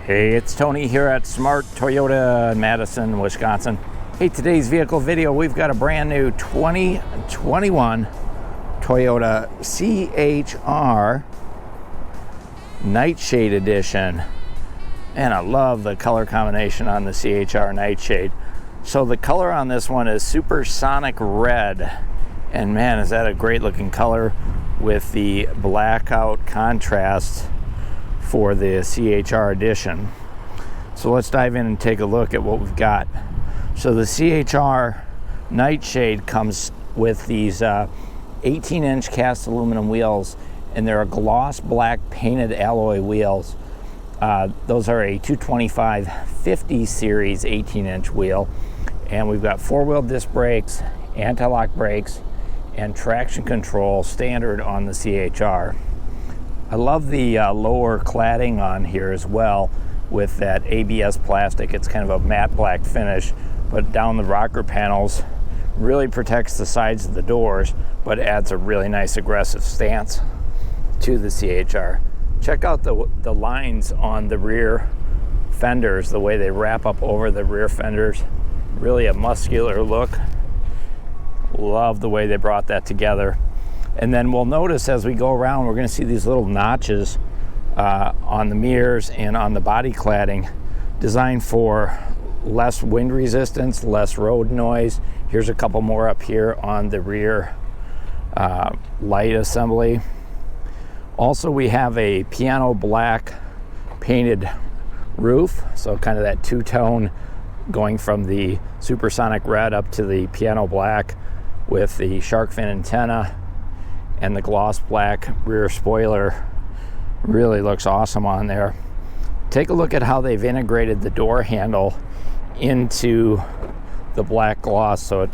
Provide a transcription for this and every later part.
Hey, it's Tony here at Smart Toyota in Madison, Wisconsin. Hey, today's vehicle video, we've got a brand new 2021 Toyota CHR Nightshade Edition. And I love the color combination on the CHR Nightshade. So the color on this one is supersonic red. And man, is that a great looking color with the blackout contrast for the CHR edition. So let's dive in and take a look at what we've got. So the CHR Nightshade comes with these 18-inch cast aluminum wheels, and they're a gloss black painted alloy wheels. Those are a 225/50 series 18-inch wheel, and we've got four-wheel disc brakes, anti-lock brakes, and traction control standard on the CHR. I love the lower cladding on here as well with that ABS plastic. It's kind of a matte black finish, but down the rocker panels really protects the sides of the doors, but adds a really nice aggressive stance to the CHR. Check out the lines on the rear fenders, the way they wrap up over the rear fenders. Really a muscular look. Love the way they brought that together. And then we'll notice as we go around, we're going to see these little notches on the mirrors and on the body cladding, designed for less wind resistance, less road noise. Here's a couple more up here on the rear light assembly. Also, we have a piano black painted roof, so kind of that two-tone going from the supersonic red up to the piano black with the shark fin antenna. And the gloss black rear spoiler really looks awesome on there. Take a look at how they've integrated the door handle into the black gloss. So it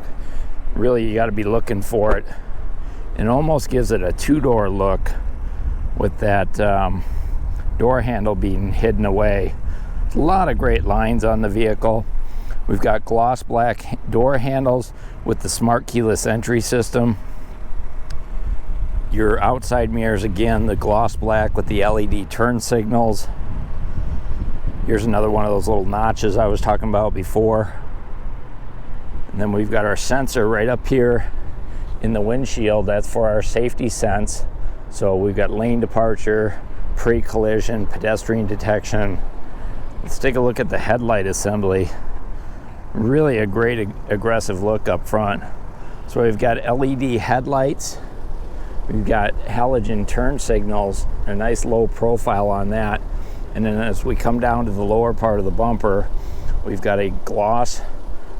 really, you got to be looking for it. It almost gives it a two-door look with that door handle being hidden away. A lot of great lines on the vehicle. We've got gloss black door handles with the smart keyless entry system. Your outside mirrors, again, the gloss black with the LED turn signals. Here's another one of those little notches I was talking about before. And then we've got our sensor right up here in the windshield. That's for our safety sense. So we've got lane departure, pre-collision, pedestrian detection. Let's take a look at the headlight assembly. Really a great aggressive look up front. So we've got LED headlights. We've got halogen turn signals, a nice low profile on that. And then as we come down to the lower part of the bumper, we've got a gloss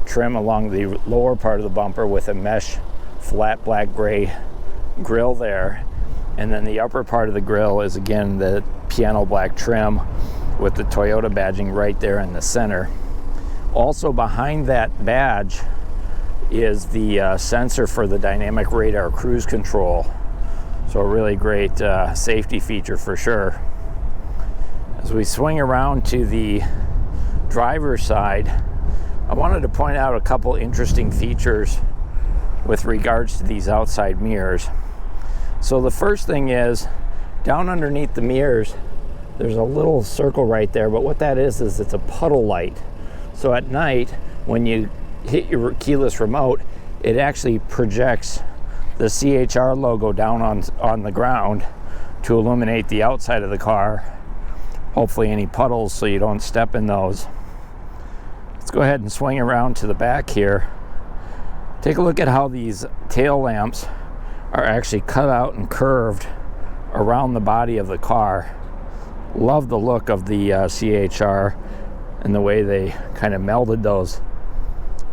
trim along the lower part of the bumper with a mesh flat black gray grille there. And then the upper part of the grille is again the piano black trim with the Toyota badging right there in the center. Also behind that badge is the sensor for the dynamic radar cruise control. So a really great safety feature for sure. As we swing around to the driver's side, I wanted to point out a couple interesting features with regards to these outside mirrors. So the first thing is, down underneath the mirrors, there's a little circle right there, but what that is it's a puddle light. So at night, when you hit your keyless remote, it actually projects the CHR logo down on the ground to illuminate the outside of the car. Hopefully any puddles so you don't step in those. Let's go ahead and swing around to the back here. Take a look at how these tail lamps are actually cut out and curved around the body of the car. Love the look of the CHR and the way they kind of melded those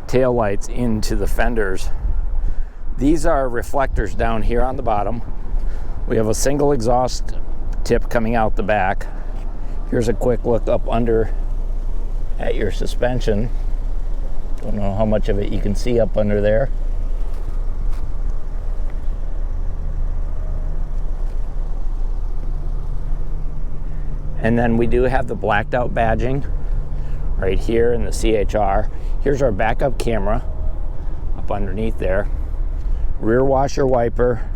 tail lights into the fenders. These are reflectors down here on the bottom. We have a single exhaust tip coming out the back. Here's a quick look up under at your suspension. Don't know how much of it you can see up under there. And then we do have the blacked out badging right here in the CHR. Here's our backup camera up underneath there. Rear washer wiper,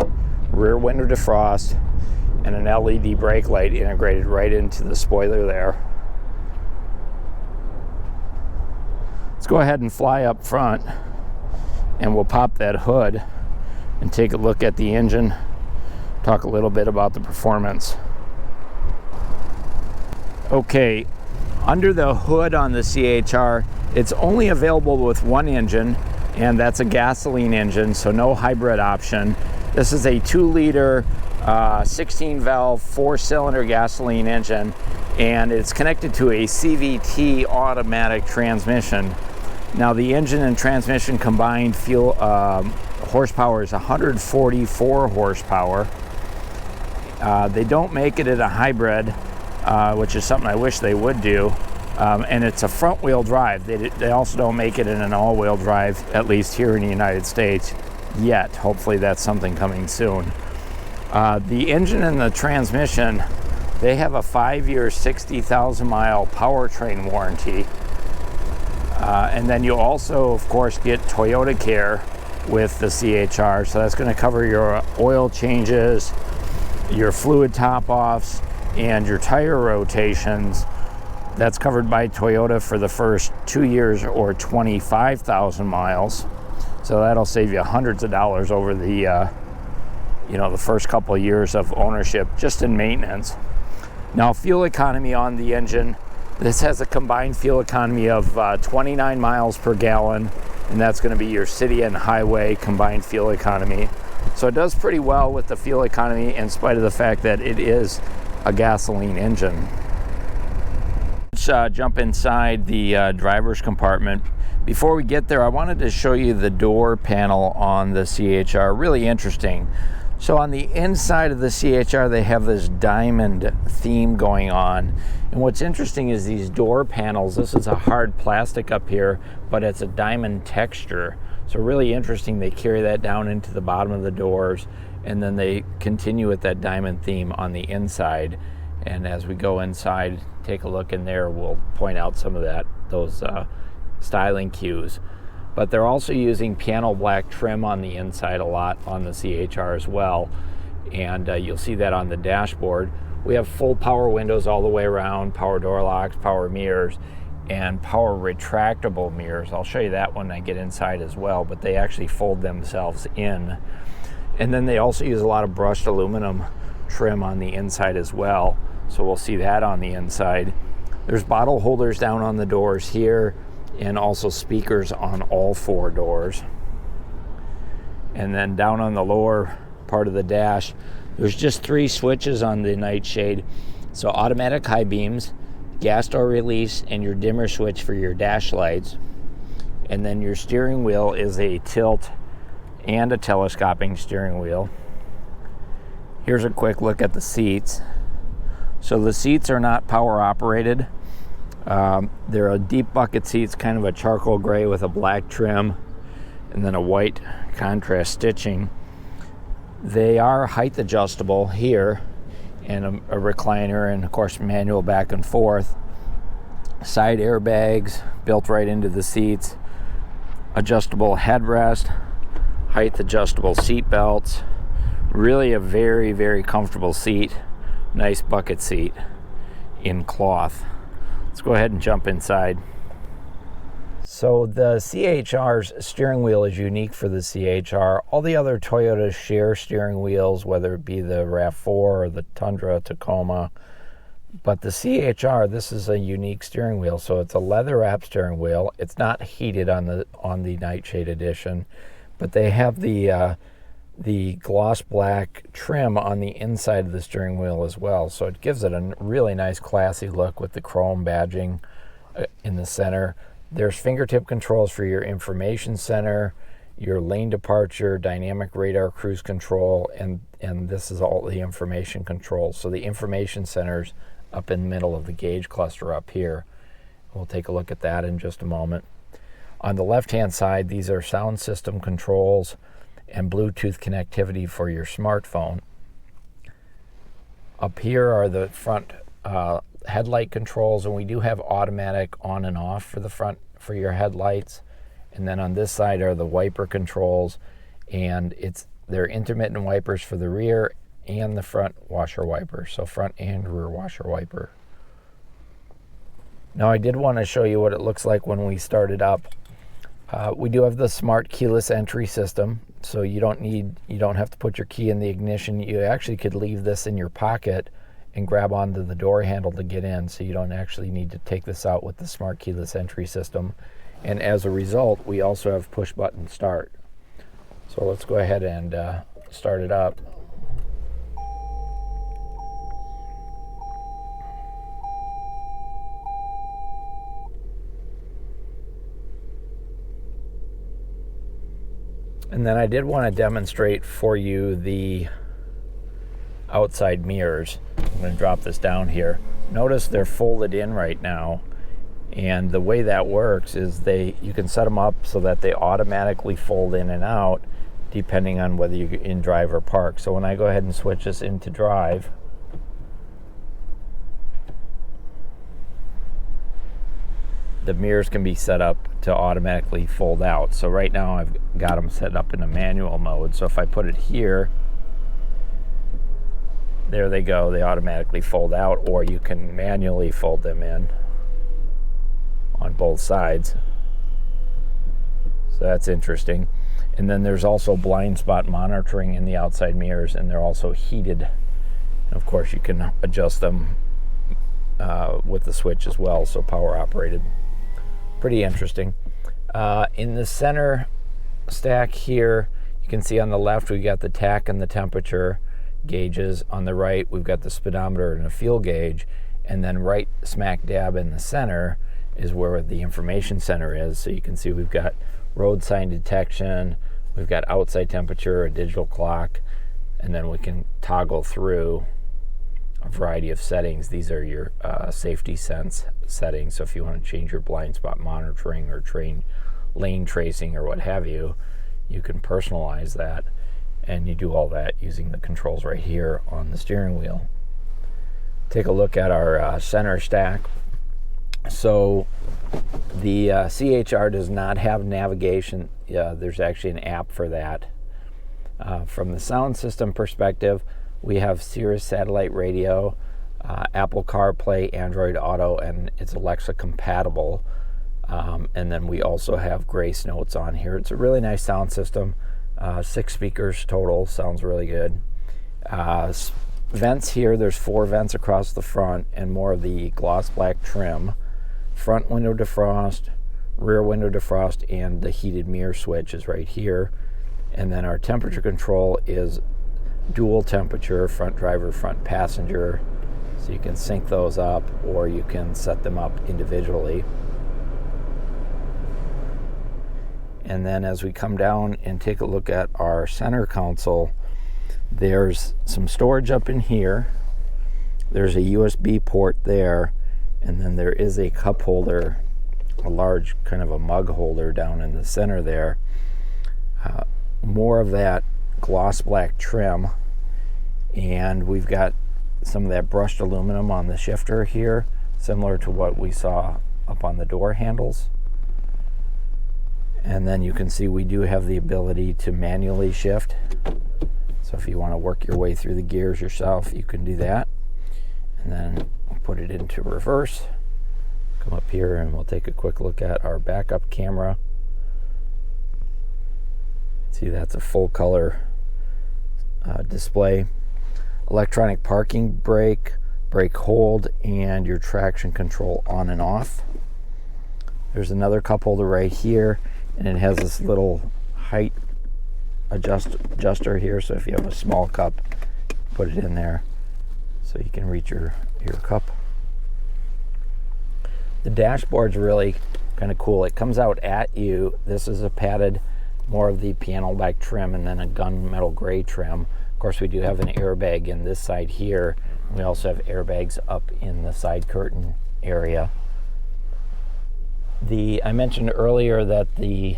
rear window defrost, and an LED brake light integrated right into the spoiler there. go ahead and fly up front and we'll pop that hood and take a look at the engine, talk a little bit about the performance. Okay, under the hood on the CHR, it's only available with one engine, and that's a gasoline engine, so no hybrid option. This is a 2-liter 16-valve 4-cylinder gasoline engine, and it's connected to a CVT automatic transmission. Now the engine and transmission combined fuel horsepower is 144 horsepower. They don't make it in a hybrid, which is something I wish they would do. And it's a front-wheel drive. They also don't make it in an all-wheel drive, at least here in the United States yet. Hopefully that's something coming soon. The engine and the transmission, they have a 5-year, 60,000-mile powertrain warranty. And then you also, of course, get Toyota Care with the CHR. So that's going to cover your oil changes, your fluid top-offs, and your tire rotations. That's covered by Toyota for the first 2 years or 25,000 miles. So that'll save you hundreds of dollars over the the first couple of years of ownership just in maintenance. Now, fuel economy on the engine, this has a combined fuel economy of 29 miles per gallon, and that's going to be your city and highway combined fuel economy. So it does pretty well with the fuel economy in spite of the fact that it is a gasoline engine. Let's jump inside the driver's compartment. Before we get there, I wanted to show you the door panel on the CHR. Really interesting. So on the inside of the CHR, they have this diamond theme going on. And what's interesting is these door panels. This is a hard plastic up here, but it's a diamond texture. So really interesting. They carry that down into the bottom of the doors, and then they continue with that diamond theme on the inside. And as we go inside, take a look in there, we'll point out some of those styling cues. But they're also using piano black trim on the inside a lot on the CHR as well. And you'll see that on the dashboard. We have full power windows all the way around, power door locks, power mirrors, and power retractable mirrors. I'll show you that when I get inside as well, but they actually fold themselves in. And then they also use a lot of brushed aluminum trim on the inside as well. So we'll see that on the inside. There's bottle holders down on the doors here, and also speakers on all 4 doors. And then down on the lower part of the dash, there's just 3 switches on the Nightshade. So automatic high beams, gas door release, and your dimmer switch for your dash lights. And then your steering wheel is a tilt and a telescoping steering wheel. Here's a quick look at the seats. So the seats are not power operated. They're a deep bucket seats, kind of a charcoal gray with a black trim and then a white contrast stitching. They are height adjustable here, and a recliner, and of course manual back and forth. Side airbags built right into the seats, adjustable headrest, height adjustable seat belts. Really a very, very comfortable seat. Nice bucket seat in cloth. Let's go ahead and jump inside. So the CHR's steering wheel is unique for the CHR. All the other Toyotas share steering wheels, whether it be the RAV4 or the Tundra, Tacoma. But the CHR, this is a unique steering wheel. So it's a leather wrap steering wheel. It's not heated on the Nightshade edition, but they have the gloss black trim on the inside of the steering wheel as well. So it gives it a really nice classy look with the chrome badging in the center. There's fingertip controls for your information center, your lane departure, dynamic radar cruise control, and this is all the information controls. So the information center's up in the middle of the gauge cluster up here. We'll take a look at that in just a moment. On the left-hand side, these are sound system controls and Bluetooth connectivity for your smartphone. Up here are the front headlight controls, and we do have automatic on and off for the front for your headlights. And then on this side are the wiper controls, and they're intermittent wipers for the rear and the front washer wiper, so front and rear washer wiper. Now I did want to show you what it looks like when we start it up. We do have the smart keyless entry system, so you don't have to put your key in the ignition. You actually could leave this in your pocket and grab onto the door handle to get in, so you don't actually need to take this out with the smart keyless entry system. And as a result, we also have push button start. So let's go ahead and start it up. And then I did want to demonstrate for you the outside mirrors. I'm going to drop this down here. Notice they're folded in right now, and the way that works is you can set them up so that they automatically fold in and out depending on whether you're in drive or park. So when I go ahead and switch this into drive, the mirrors can be set up to automatically fold out. So right now I've got them set up in a manual mode. So if I put it here, there they go, they automatically fold out, or you can manually fold them in on both sides. So that's interesting. And then there's also blind spot monitoring in the outside mirrors, and they're also heated. And of course you can adjust them with the switch as well, so power operated. Pretty interesting. In the center stack here, you can see on the left we've got the tach and the temperature gauges. On the right we've got the speedometer and a fuel gauge, and then right smack dab in the center is where the information center is. So you can see we've got road sign detection, we've got outside temperature, a digital clock, and then we can toggle through a variety of settings. These are your safety sense settings. So if you want to change your blind spot monitoring or lane tracing or what have you, you can personalize that, and you do all that using the controls right here on the steering wheel. Take a look at our center stack. So the CHR does not have navigation. There's actually an app for that. From the sound system perspective, we have Sirius satellite radio, Apple CarPlay, Android Auto, and it's Alexa compatible. And then we also have Grace Notes on here. It's a really nice sound system. 6 speakers total, sounds really good. Vents here, there's 4 vents across the front and more of the gloss black trim. Front window defrost, rear window defrost, and the heated mirror switch is right here. And then our temperature control is dual temperature, front driver, front passenger. So you can sync those up, or you can set them up individually. And then as we come down and take a look at our center console, there's some storage up in here. There's a USB port there, and then there is a cup holder, a large kind of a mug holder down in the center there. More of that gloss black trim, and we've got some of that brushed aluminum on the shifter here, similar to what we saw up on the door handles. And then you can see we do have the ability to manually shift. So if you want to work your way through the gears yourself, you can do that. And then we'll put it into reverse. Come up here and we'll take a quick look at our backup camera. See, that's a full color display. Electronic parking brake, brake hold, and your traction control on and off. There's another cup holder right here, and it has this little height adjuster here, so if you have a small cup, put it in there so you can reach your cup. The dashboard's really kind of cool. It comes out at you. This is a padded, more of the piano black trim, and then a gunmetal gray trim. Of course, we do have an airbag in this side here. We also have airbags up in the side curtain area. I mentioned earlier that the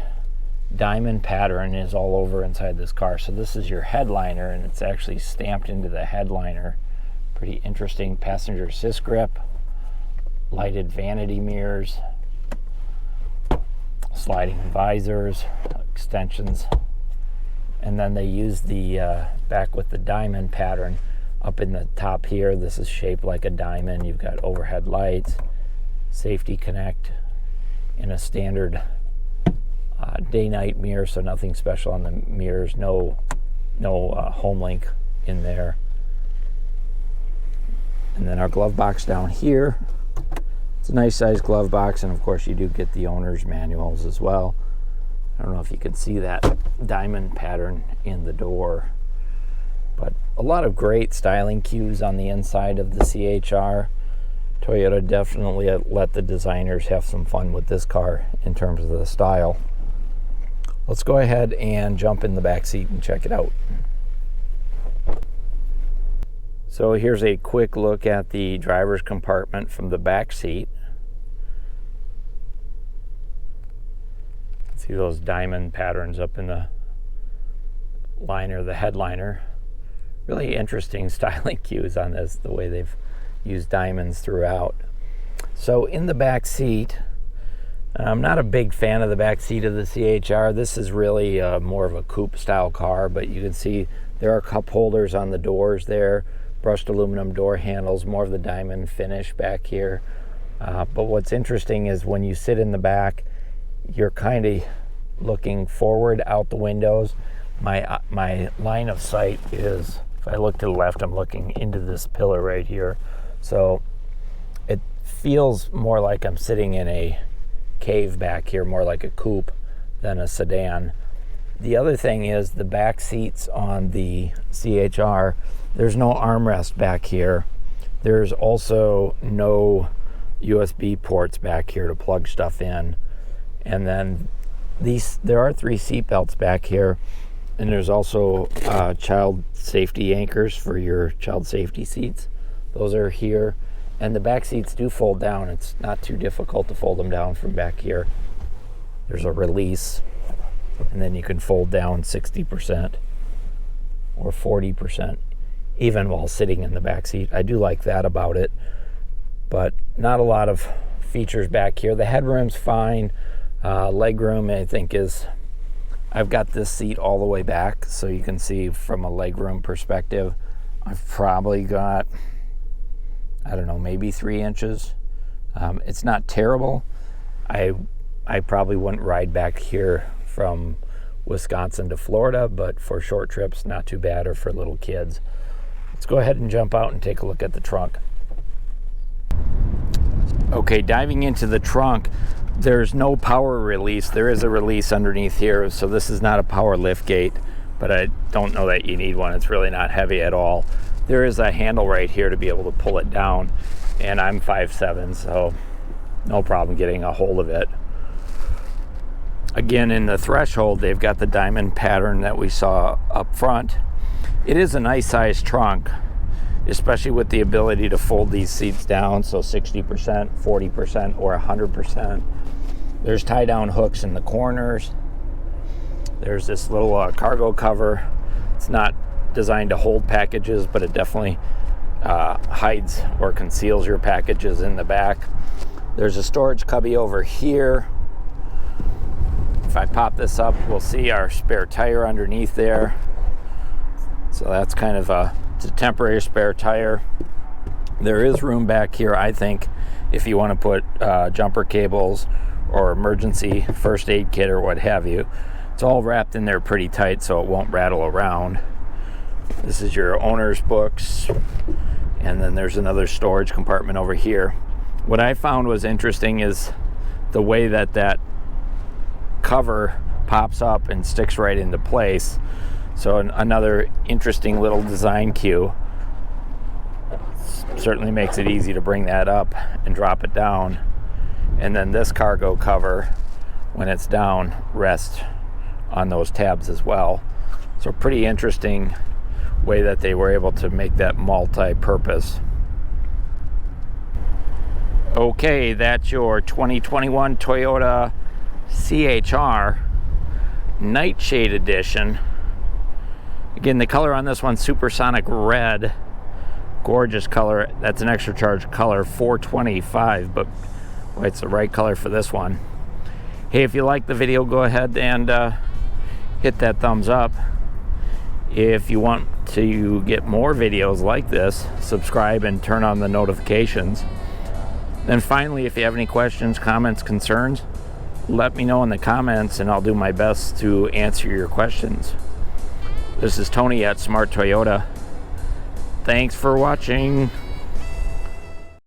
diamond pattern is all over inside this car. So this is your headliner, and it's actually stamped into the headliner. Pretty interesting. Passenger assist grip, lighted vanity mirrors, sliding visors, extensions, and then they use the back with the diamond pattern up in the top here. This is shaped like a diamond. You've got overhead lights, safety connect in a standard day-night mirror, so nothing special on the mirrors. No home link in there. And then our glove box down here. It's a nice size glove box, and of course you do get the owner's manuals as well. I don't know if you can see that diamond pattern in the door, but a lot of great styling cues on the inside of the CHR. Toyota definitely let the designers have some fun with this car in terms of the style. Let's go ahead and jump in the back seat and check it out. So here's a quick look at the driver's compartment from the back seat. See those diamond patterns up in the liner, the headliner. Really interesting styling cues on this, the way they've used diamonds throughout. So in the back seat, I'm not a big fan of the back seat of the CHR. This is really more of a coupe style car, but you can see there are cup holders on the doors there, brushed aluminum door handles, more of the diamond finish back here. But what's interesting is when you sit in the back, you're kind of looking forward out the windows. My line of sight is, if I look to the left, I'm looking into this pillar right here. So it feels more like I'm sitting in a cave back here, more like a coupe than a sedan. The other thing is the back seats on the CHR, there's no armrest back here. There's also no USB ports back here to plug stuff in. And then there are 3 seat belts back here, and there's also child safety anchors for your child safety seats. Those are here, and the back seats do fold down. It's not too difficult to fold them down from back here. There's a release, and then you can fold down 60% or 40% even while sitting in the back seat. I do like that about it, but not a lot of features back here. The headroom's fine. Legroom, I think, is, I've got this seat all the way back, so you can see from a legroom perspective, I've probably got, I don't know, maybe 3 inches. It's not terrible. I probably wouldn't ride back here from Wisconsin to Florida, but for short trips, not too bad, or for little kids. Let's go ahead and jump out and take a look at the trunk. Okay, diving into the trunk, there's no power release. There is a release underneath here, so this is not a power lift gate, but I don't know that you need one. It's really not heavy at all. There is a handle right here to be able to pull it down, and I'm 5'7", so no problem getting a hold of it. Again, in the threshold, they've got the diamond pattern that we saw up front. It is a nice sized trunk, especially with the ability to fold these seats down, so 60%, 40%, or 100%. There's tie-down hooks in the corners. There's this little cargo cover. It's not designed to hold packages, but it definitely hides or conceals your packages in the back. There's a storage cubby over here. If I pop this up, we'll see our spare tire underneath there. So that's kind of it's a temporary spare tire. There is room back here, I think, if you want to put jumper cables or emergency first aid kit or what have you. It's all wrapped in there pretty tight so it won't rattle around. This is your owner's books, and then there's another storage compartment over here. What I found was interesting is the way that cover pops up and sticks right into place. So another interesting little design cue. Certainly makes it easy to bring that up and drop it down. And then this cargo cover, when it's down, rests on those tabs as well. So pretty interesting way that they were able to make that multi-purpose. Okay, that's your 2021 Toyota CHR Nightshade Edition. Again, the color on this one's Supersonic Red. Gorgeous color. That's an extra charge color, $425, but boy, it's the right color for this one. Hey, if you like the video, go ahead and hit that thumbs up. If you want to get more videos like this, subscribe and turn on the notifications. Then finally, if you have any questions, comments, concerns, let me know in the comments and I'll do my best to answer your questions. This is Tony at Smart Toyota. Thanks for watching.